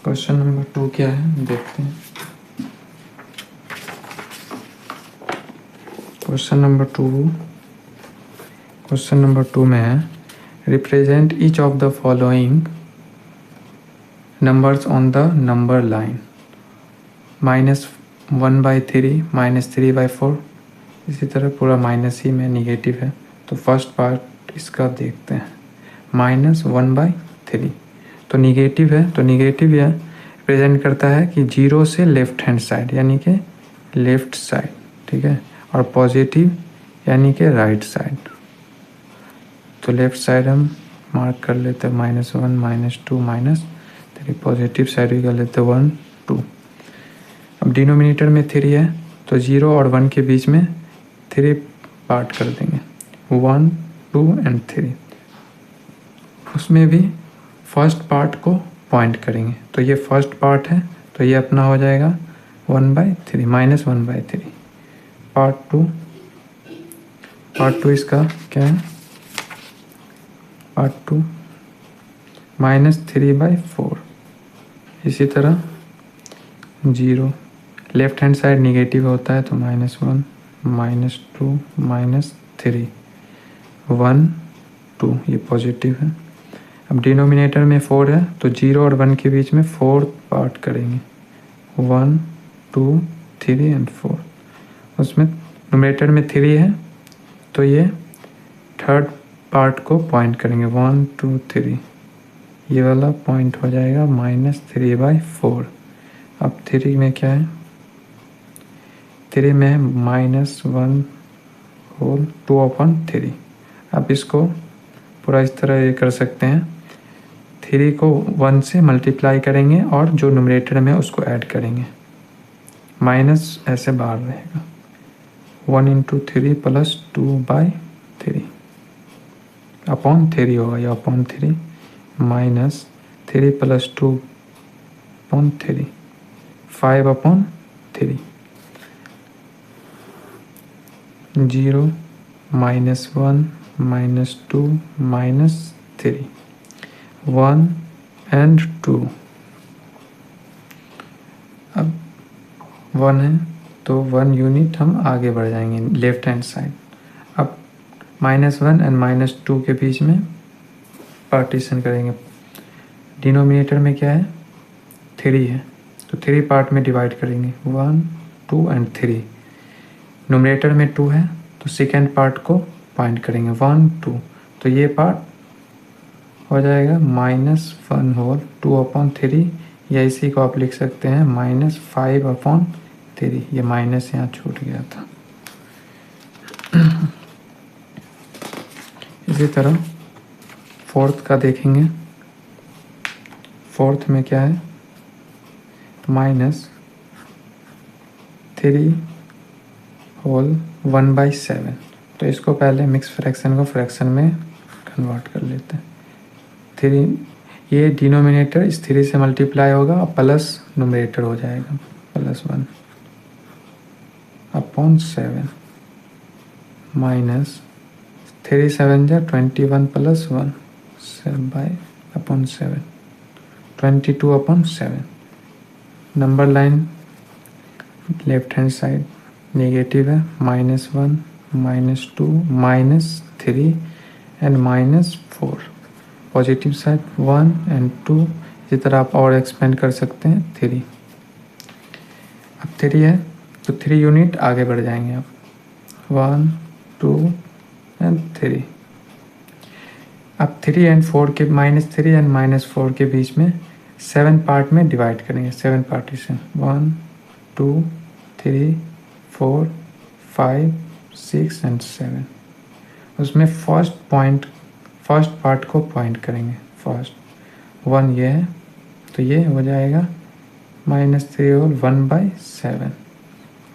Question number 2 क्या है देखते हैं। क्वेश्चन नंबर 2 में है represent each of the following numbers on the number line -1/3 -3/4। इसी तरह पूरा माइनस ही में निगेटिव है। तो फर्स्ट पार्ट इसका देखते हैं। -1/3 तो निगेटिव है, तो निगेटिव यह रिप्रेजेंट करता है कि 0 से लेफ्ट हैंड साइड यानी कि लेफ्ट साइड, ठीक है, और पॉजिटिव यानी कि राइट साइड। तो लेफ्ट साइड हम मार्क कर लेते हैं -1 -2 -3, पॉजिटिव साइड भी कर लेते हैं 1 2। अब डिनोमिनेटर में 3 है तो 0 और 1 के बीच में 3 पार्ट कर देंगे 1 2 एंड 3। उसमें भी फर्स्ट पार्ट को पॉइंट करेंगे। तो ये फर्स्ट पार्ट है तो ये अपना हो जाएगा 1/3 -1/3। पार्ट टू इसका क्या है? पार्ट 2 -3/4। इसी तरह 0 लेफ्ट हैंड साइड निगेटिव होता है तो -1 -2 -3 1 2 ये पॉजिटिव है। अब डिनोमिनेटर में 4 है तो 0 और 1 के बीच में 4 पार्ट करेंगे 1 2 3 एंड 4। उसमें न्यूमरेटर में 3 है तो ये थर्ड पार्ट को पॉइंट करेंगे 1 2 3। ये वाला पॉइंट हो जाएगा -3/4। अब 3 में क्या है? 3 में -1/2/3। अब इसको पूरा इस तरह ये कर सकते हैं। 3 को 1 से मल्टीप्लाई करेंगे और जो न्यूमरेटर में उसको ऐड करेंगे। माइनस ऐसे बाहर रहेगा 1 × 3 + 2/3 अपॉन 3 होगा या अपॉन 3 -3 + 2/3 5/3 0 -1 -2 -3 1 एंड 2। अब 1 है तो 1 यूनिट हम आगे बढ़ जाएंगे लेफ्ट हैंड साइड। अब -1 एंड -2 के बीच में पार्टीशन करेंगे। डिनोमिनेटर में क्या है? 3 है तो 3 पार्ट में डिवाइड करेंगे 1 2 एंड 3। न्यूमरेटर में 2 है तो सेकेंड पार्ट को पॉइंट करेंगे 1 2। तो ये पार्ट हो जाएगा -1/2/3 या इसी को आप लिख सकते हैं -5/3। ये माइनस यहाँ छूट गया था। इसी तरह फोर्थ का देखेंगे। फोर्थ में क्या है? तो -3/1/7। तो इसको पहले मिक्स फ्रैक्शन को फ्रैक्शन में कन्वर्ट कर लेते हैं। 3 ये डिनोमिनेटर इस 3 से मल्टीप्लाई होगा और प्लस न्यूमरेटर हो जाएगा +1/7 -3 7 जा 21 + 1 7/7 22/7। Number line left hand side negative है -1 -2 -3 एंड -4। Positive side 1 and 2। इसी तरह आप और एक्सपेंड कर सकते हैं 3। अब 3 है तो 3 यूनिट आगे बढ़ जाएंगे आप 1 2 एंड 3। अब 3 एंड 4 के -3 एंड -4 के बीच में 7 पार्ट में डिवाइड करेंगे 7 पार्टीशन 1 2 3 4 5 6 एंड 7। उसमें फर्स्ट पार्ट को पॉइंट करेंगे फर्स्ट 1 ये है तो ये हो जाएगा -3 और 1/7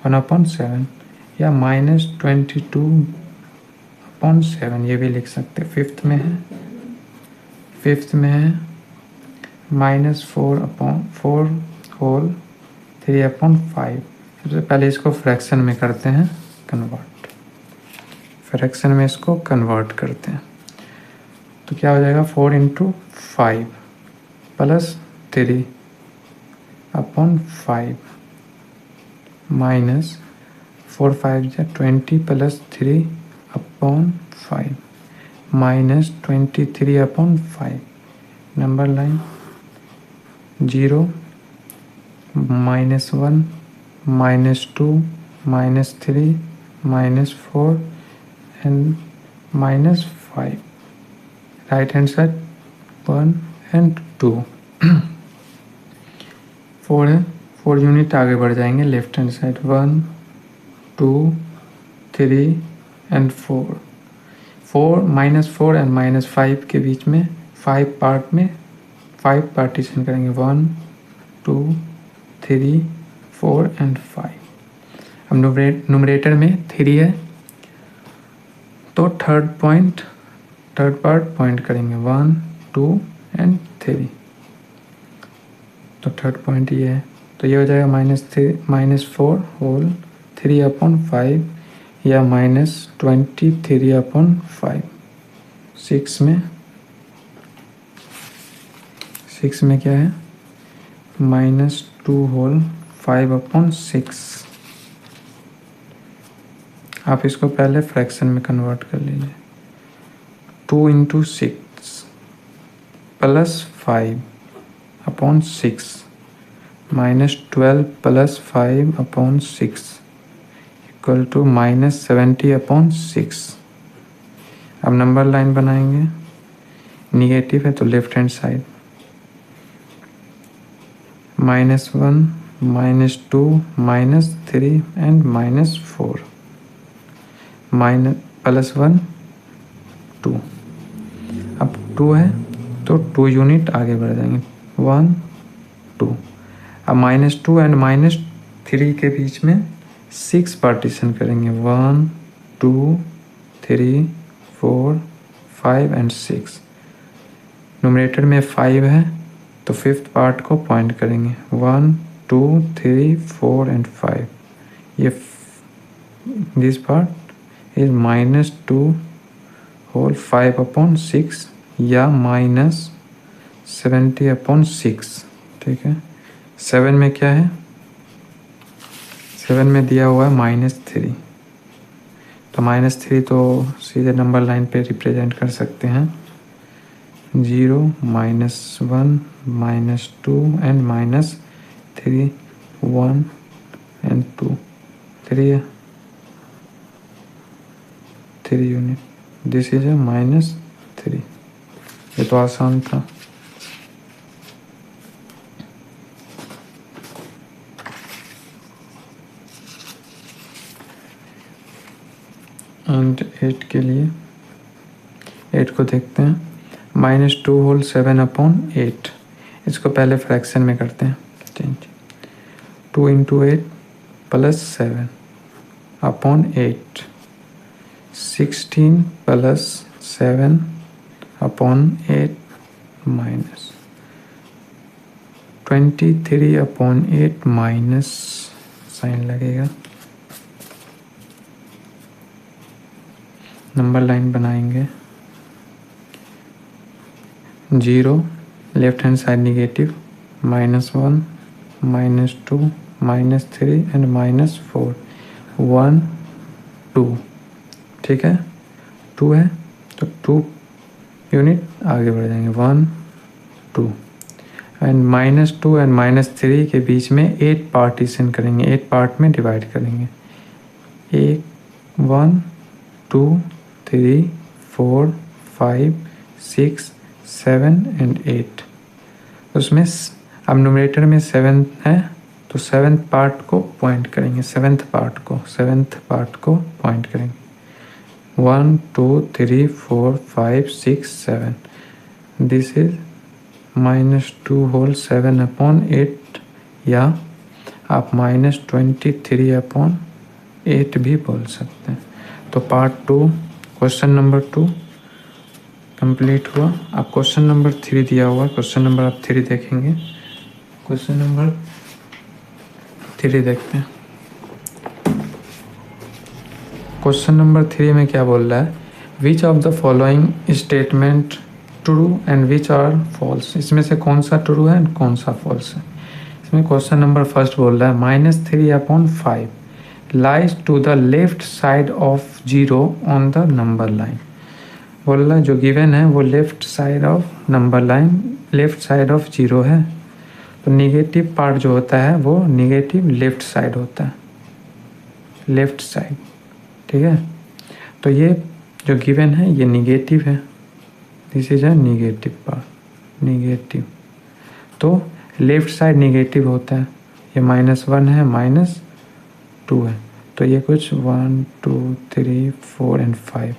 1/7 या -22/7 ये भी लिख सकते हैं। फिफ्थ में है -4/4 होल 3/5। सबसे पहले इसको फ्रैक्शन में करते हैं कन्वर्ट। फ्रैक्शन में इसको कन्वर्ट करते हैं तो क्या हो जाएगा 4 × 5 + 3 अपॉन 5 माइनस 4 5 जा 20 plus 3 upon 5 minus 23 upon 5. Number line 0 -1 -2 -3 -4 and -5. Right hand side 1 and 2. 4 है, 4 यूनिट आगे बढ़ जाएंगे left hand side 1 2 3 and 4. 4 -4 and -5 के बीच में 5 पार्ट में 5 पार्टीशन करेंगे 1 2 3 4 and 5. अब न्यूमरेटर में 3 है तो थर्ड पार्ट पॉइंट करेंगे 1 2 and 3. तो थर्ड पॉइंट ये है, तो ये हो जाएगा -4 होल 3 अपॉन 5 या -23 अपॉन 5. 6 में क्या है -2 होल 5 अपॉन 6. आप इसको पहले फ्रैक्शन में कन्वर्ट कर लीजिए. 2 into 6 plus 5 upon 6 -12 plus 5 upon 6 equal to -70 upon 6. अब नंबर लाइन बनाएंगे, निगेटिव है तो लेफ्ट हैंड साइड -1 -2 -3 एंड -4 +1 2. अब 2 है तो 2 यूनिट आगे बढ़ जाएंगे 1 2. अब -2 एंड -3 के बीच में 6 पार्टीशन करेंगे 1 2 3 4 5 एंड 6. न्यूमरेटर में 5 है तो फिफ्थ पार्ट को पॉइंट करेंगे 1 2 3 4 एंड 5. ये this part is -2 whole 5 upon 6 या -70 अपॉन 6. ठीक है. 7 में क्या है, 7 में दिया हुआ है -3. तो -3 तो सीधे नंबर लाइन पे रिप्रेजेंट कर सकते हैं 0 -1 -2 and -3 1 and 2 3 unit. This is -3. ये तो आसान था. एंड 8 के लिए 8 को देखते हैं -2 होल 7 अपॉन 8. इसको पहले फ्रैक्शन में करते हैं change. 2 into 8 plus 7 upon 8. 16 plus 7 upon 8 minus 23 upon 8 minus sign लगेगा. नंबर लाइन बनाएंगे 0 left hand side negative -1 -2 -3 and -4 1 2. ठीक है. 2 है तो 2 यूनिट आगे बढ़ जाएंगे 1 2 एंड -2 एंड -3 के बीच में 8 पार्टीशन करेंगे, 8 पार्ट में डिवाइड करेंगे. 1 2 3 4 5 6 7 एंड 8. उसमें अब न्यूमरेटर में 7 है तो 7th पार्ट को पॉइंट करेंगे, 7th पार्ट को पॉइंट करेंगे 1 2 3 4 5 6 7. दिस इज -2 होल 7 अपॉन 8 या आप -23 अपॉन 8 भी बोल सकते हैं. तो पार्ट 2 क्वेश्चन नंबर 2 कंप्लीट हुआ. अब क्वेश्चन नंबर 3 दिया हुआ, क्वेश्चन नंबर आप 3 देखेंगे. क्वेश्चन नंबर 3 देखते हैं. क्वेश्चन नंबर 3 में क्या बोल रहा है, which of the following statement true and which are false. इसमें से कौन सा ट्रू है एंड कौन सा फॉल्स है. इसमें क्वेश्चन नंबर फर्स्ट बोल रहा है -3/5 lies to the left side of 0 on the number line. बोल रहा है जो गिवन है वो left side of number line, left side of 0 है, तो निगेटिव पार्ट जो होता है वो निगेटिव लेफ्ट साइड होता है, लेफ्ट साइड। ठीक है, तो ये जो गिवन है ये निगेटिव है, this is a negative part, negative. तो लेफ्ट साइड निगेटिव होता है, ये -1 है, -2 है, तो ये कुछ 1 2 3 4 एंड 5